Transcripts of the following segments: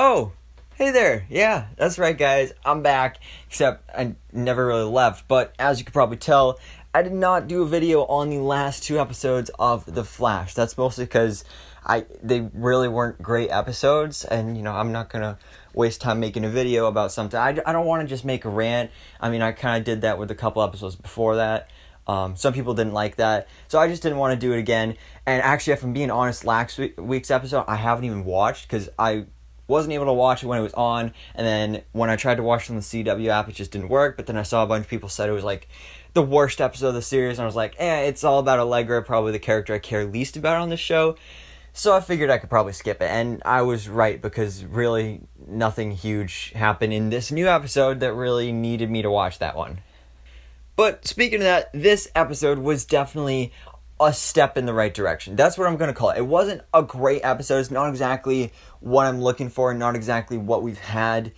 Oh, hey there. Yeah, that's right, guys. I'm back, except I never really left. But as you can probably tell, I did not do a video on the last two episodes of The Flash. That's mostly because they really weren't great episodes, and I'm not gonna waste time making a video about something. I don't want to just make a rant. I mean, I kind of did that with a couple episodes before that. Some people didn't like that, so I just didn't want to do it again. And actually, if I'm being honest, last week's episode I haven't even watched because I wasn't able to watch it when it was on, and then when I tried to watch it on the CW app, it just didn't work. But then I saw a bunch of people said it was like the worst episode of the series, and I was like, it's all about Allegra, probably the character I care least about on the show. So I figured I could probably skip it, and I was right, because really nothing huge happened in this new episode that really needed me to watch that one. But speaking of that, this episode was definitely a step in the right direction. That's what I'm going to call it. It wasn't a great episode. It's not exactly what I'm looking for, not exactly what we've had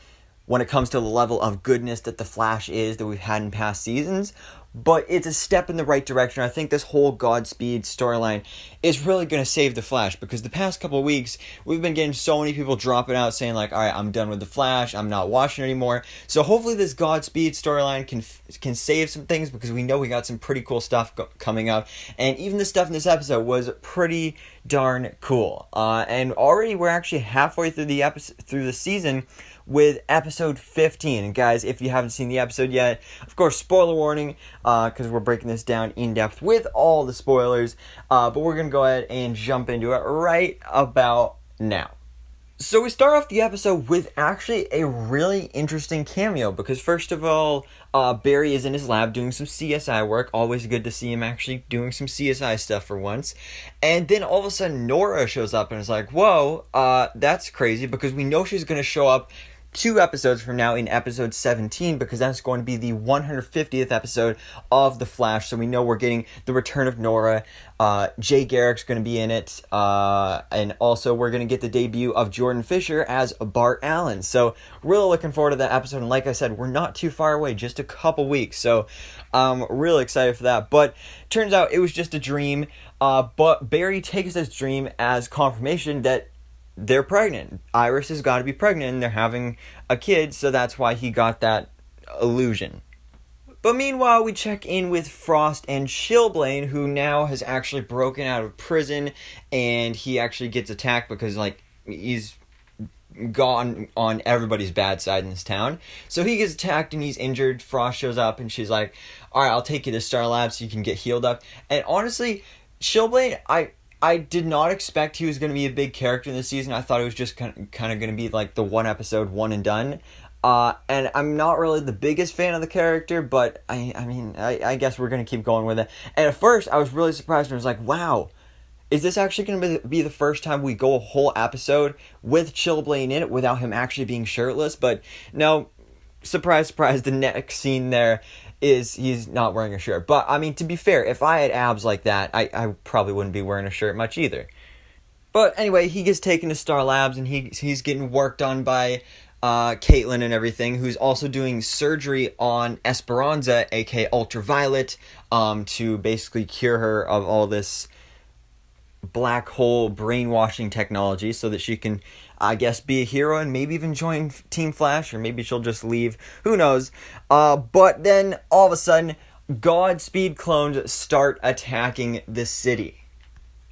when it comes to the level of goodness that The Flash is that we've had in past seasons. But it's a step in the right direction. I think this whole Godspeed storyline is really going to save The Flash, because the past couple of weeks, we've been getting so many people dropping out saying like, alright, I'm done with The Flash, I'm not watching anymore. So hopefully this Godspeed storyline can save some things, because we know we got some pretty cool stuff coming up. And even the stuff in this episode was pretty darn cool. And already we're actually halfway through the season with episode 15. And guys, if you haven't seen the episode yet, of course, spoiler warning, because we're breaking this down in depth with all the spoilers, but we're going to go ahead and jump into it right about now. So we start off the episode with actually a really interesting cameo, because first of all, Barry is in his lab doing some CSI work. Always good to see him actually doing some CSI stuff for once. And then all of a sudden Nora shows up and is like, whoa, that's crazy, because we know she's going to show up 2 episodes from now in episode 17, because that's going to be the 150th episode of The Flash. So we know we're getting the return of Nora. Jay Garrick's going to be in it. And also we're going to get the debut of Jordan Fisher as Bart Allen. So really looking forward to that episode. And like I said, we're not too far away, just a couple weeks. So I'm really excited for that. But turns out it was just a dream. But Barry takes this dream as confirmation that they're pregnant. Iris has got to be pregnant, and they're having a kid, so that's why he got that illusion. But meanwhile, we check in with Frost and Chillblaine, who now has actually broken out of prison, and he actually gets attacked because, he's gone on everybody's bad side in this town. So he gets attacked and he's injured. Frost shows up, and she's like, alright, I'll take you to Star Labs so you can get healed up. And honestly, Chillblaine, I did not expect he was going to be a big character in this season. I thought it was just kind of going to be like the one episode, one and done. And I'm not really the biggest fan of the character, but I guess we're going to keep going with it. And at first, I was really surprised and I was like, wow, is this actually going to be the first time we go a whole episode with Chillblaine in it without him actually being shirtless? But no, surprise, surprise, the next scene there is he's not wearing a shirt. But, to be fair, if I had abs like that, I probably wouldn't be wearing a shirt much either. But anyway, he gets taken to Star Labs, and he's getting worked on by Caitlin and everything, who's also doing surgery on Esperanza, aka Ultraviolet, to basically cure her of all this black hole brainwashing technology so that she can, I guess, be a hero and maybe even join Team Flash, or maybe she'll just leave. Who knows? But then all of a sudden, Godspeed clones start attacking the city.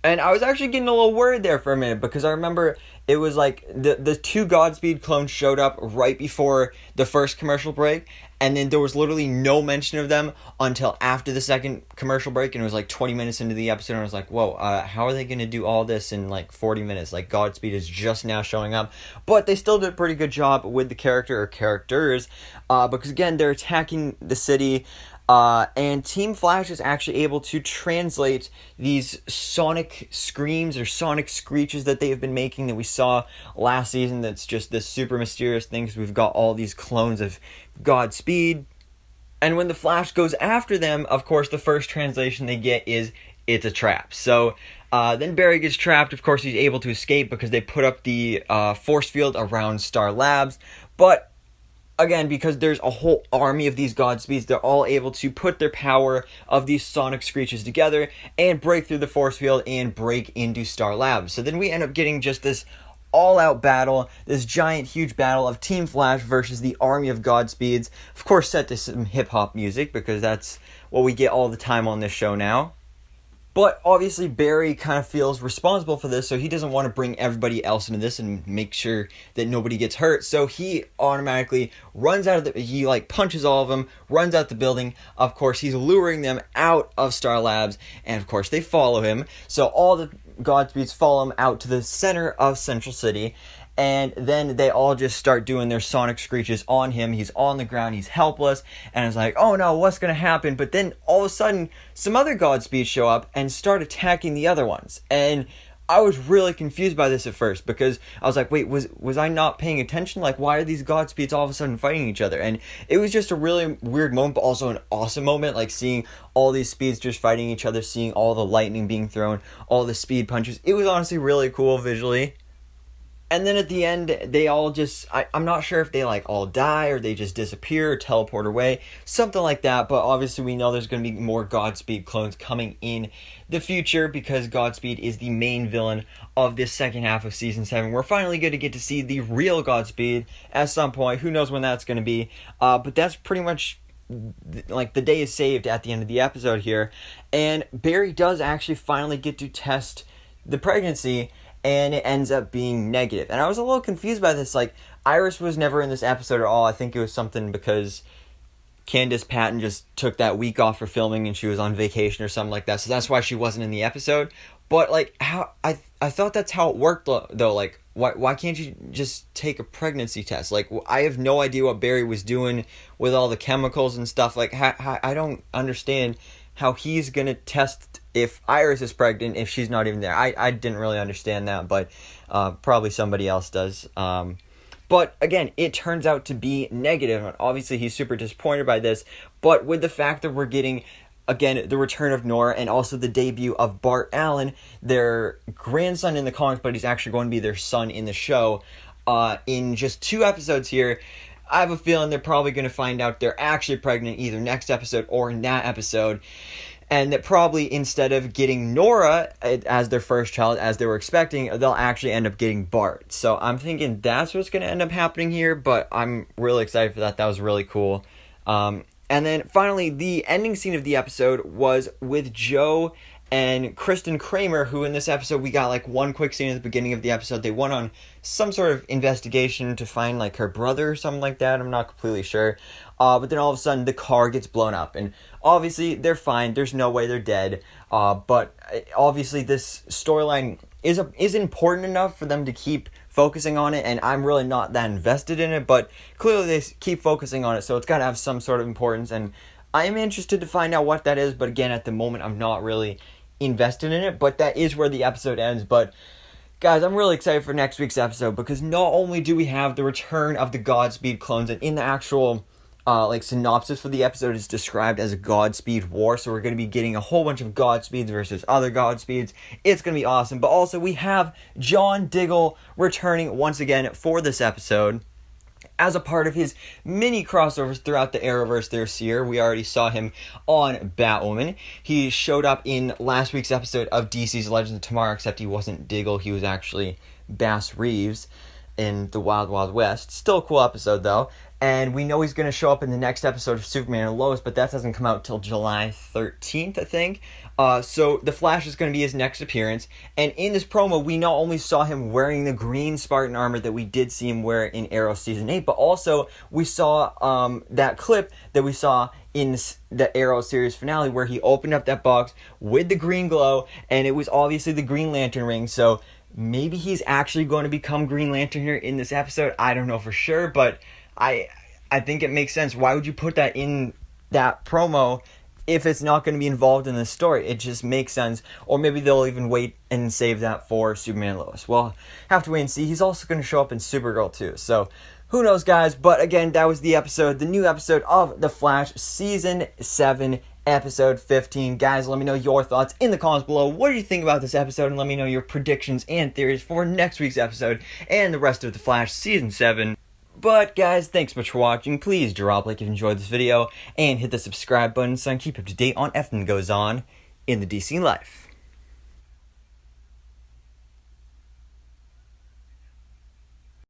And I was actually getting a little worried there for a minute, because I remember it was like the 2 Godspeed clones showed up right before the first commercial break, and then there was literally no mention of them until after the second commercial break, and it was like 20 minutes into the episode, and I was like, whoa, how are they going to do all this in like 40 minutes? Like, Godspeed is just now showing up. But they still did a pretty good job with the character or characters, because again, they're attacking the city. And Team Flash is actually able to translate these sonic screams or sonic screeches that they have been making that we saw last season. That's just this super mysterious thing, because we've got all these clones of Godspeed. And when the Flash goes after them, of course, the first translation they get is, it's a trap. So then Barry gets trapped. Of course, he's able to escape because they put up the force field around Star Labs. But again, because there's a whole army of these Godspeeds, they're all able to put their power of these sonic screeches together and break through the force field and break into Star Labs. So then we end up getting just this all-out battle, this giant, huge battle of Team Flash versus the army of Godspeeds. Of course, set to some hip-hop music, because that's what we get all the time on this show now. But obviously Barry kind of feels responsible for this, so he doesn't want to bring everybody else into this and make sure that nobody gets hurt. So he automatically runs out of he punches all of them, runs out the building. Of course, he's luring them out of Star Labs, and of course they follow him. So all the Godspeeds follow him out to the center of Central City. And then they all just start doing their sonic screeches on him. He's on the ground, he's helpless, and it's like, oh no, what's gonna happen? But then all of a sudden, some other Godspeeds show up and start attacking the other ones. And I was really confused by this at first, because I was like, wait, was I not paying attention? Like, why are these Godspeeds all of a sudden fighting each other? And it was just a really weird moment, but also an awesome moment, like seeing all these speedsters fighting each other, seeing all the lightning being thrown, all the speed punches. It was honestly really cool visually. And then at the end, they all just, I'm not sure if they all die or they just disappear or teleport away, something like that. But obviously we know there's going to be more Godspeed clones coming in the future, because Godspeed is the main villain of this second half of Season 7. We're finally going to get to see the real Godspeed at some point. Who knows when that's going to be. But that's pretty much, the day is saved at the end of the episode here. And Barry does actually finally get to test the pregnancy, and it ends up being negative. And I was a little confused by this. Iris was never in this episode at all. I think it was something because Candice Patton just took that week off for filming and she was on vacation or something like that. So that's why she wasn't in the episode. But how I thought that's how it worked though. Why can't you just take a pregnancy test? I have no idea what Barry was doing with all the chemicals and stuff. I don't understand how he's gonna test if Iris is pregnant if she's not even there. I didn't really understand that, but probably somebody else does. But again, it turns out to be negative, and obviously he's super disappointed by this. But with the fact that we're getting, again, the return of Nora and also the debut of Bart Allen, their grandson in the comics, but he's actually going to be their son in the show, in just 2 episodes here, I have a feeling they're probably going to find out they're actually pregnant either next episode or in that episode. And that probably instead of getting Nora as their first child, as they were expecting, they'll actually end up getting Bart. So I'm thinking that's what's going to end up happening here, but I'm really excited for that. That was really cool. And then finally, the ending scene of the episode was with Joe and Kristen Kramer, who in this episode, we got one quick scene at the beginning of the episode. They went on some sort of investigation to find her brother or something like that. I'm not completely sure. But then all of a sudden the car gets blown up, and obviously they're fine. There's no way they're dead. But obviously this storyline is important enough for them to keep focusing on it, and I'm really not that invested in it, but clearly they keep focusing on it, so it's got to have some sort of importance, and I am interested to find out what that is, but again, at the moment, I'm not really invested in it, but that is where the episode ends. But guys, I'm really excited for next week's episode, because not only do we have the return of the Godspeed clones, and in the actual synopsis for the episode is described as a Godspeed war, so we're going to be getting a whole bunch of Godspeeds versus other Godspeeds. It's going to be awesome. But also we have John Diggle returning once again for this episode as a part of his mini crossovers throughout the Arrowverse this year. We already saw him on Batwoman. He showed up in last week's episode of DC's Legends of Tomorrow, except he wasn't Diggle, he was actually Bass Reeves in the Wild Wild West. Still a cool episode though. And we know he's going to show up in the next episode of Superman and Lois, but that doesn't come out till July 13th, I think. So The Flash is going to be his next appearance. And in this promo, we not only saw him wearing the green Spartan armor that we did see him wear in Arrow Season 8, but also we saw that clip that we saw in the Arrow series finale where he opened up that box with the green glow, and it was obviously the Green Lantern ring. So maybe he's actually going to become Green Lantern here in this episode. I don't know for sure, but I think it makes sense. Why would you put that in that promo if it's not going to be involved in the story? It just makes sense. Or maybe they'll even wait and save that for Superman and Lois. Well, have to wait and see. He's also going to show up in Supergirl too. So who knows, guys? But again, that was the episode, the new episode of The Flash, Season 7, Episode 15. Guys, let me know your thoughts in the comments below. What do you think about this episode? And let me know your predictions and theories for next week's episode and the rest of The Flash, Season 7. But guys, thanks so much for watching. Please drop a like if you enjoyed this video, and hit the subscribe button so I can keep up to date on everything that goes on in the DC life.